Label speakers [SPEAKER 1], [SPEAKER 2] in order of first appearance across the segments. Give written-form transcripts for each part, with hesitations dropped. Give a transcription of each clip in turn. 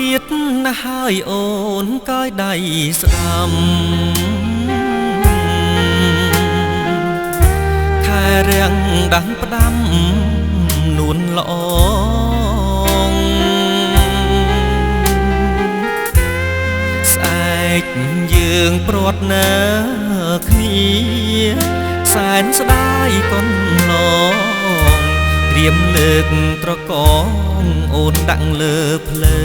[SPEAKER 1] ទៀតណាស់ហើយអូនកើយដៃស្ដាំខែរាំងដាំងផ្ដាំនួនល្អងស្អែកយើងព្រាត់ណាគ្នាសែនស្ដាយកូនឡងត្រៀមលើកត្រកងអូនដាក់លើភ្លើ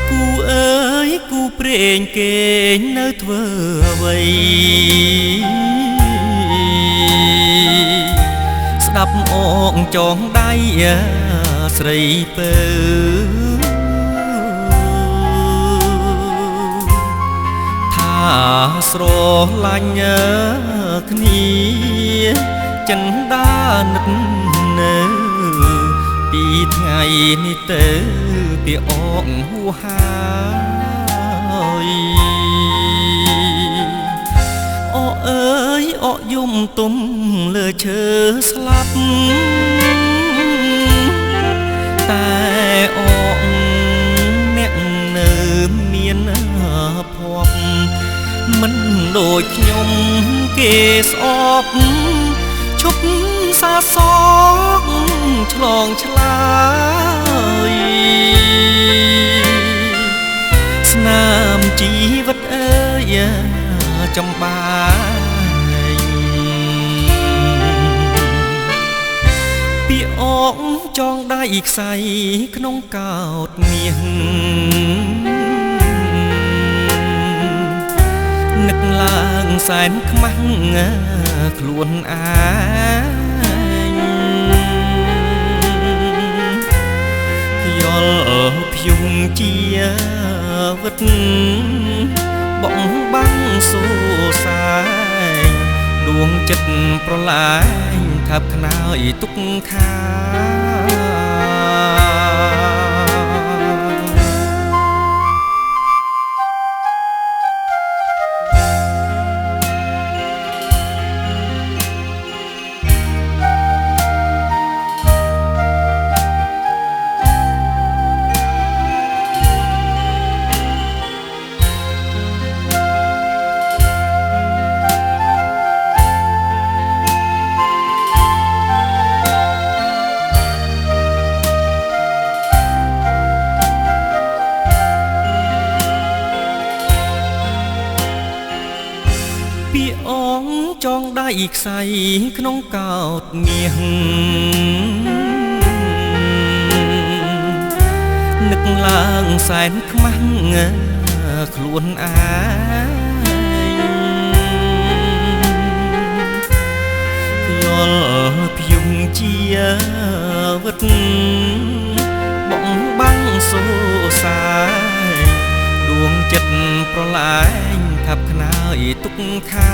[SPEAKER 1] គូអើយគូព្រេងគេងនៅធ្វើអ្វីស្ដាប់អងចងដៃស្រីពើថាស្រឡាញ់គ្នាចិនដានិតនៅពីថ្ងៃនេះទៅពីអងហួហើយអអើយអយំទុំលើឈើស្លាប់តែអងអ្នកនៅមានភ័ព្វមិនដូចខ្ញុំគេស្អប់ឈប់សាសកឆ្លងឆ្លើយស្នាមជីវិតអើយចំបាយពីអងចងដៃខ្សែក្នុងកោតមាសនឹកឡើងសែនខ្មាស់ខ្លួនអាយយល់ភយងជាវិតបងបាំងសួសាយដួងចិត្តប្រឡាយថាប់ខ្នើយទុកខាពីអងចងដៃខ្សែក្នុងកោតមាសនឹកឡើងសែនខ្មាស់ខ្លួនអាយយល់ភយងជាវិតបងបាំងសួសាយដួងចិត្តប្រឡាយថាប់ខ្នើយទុកខា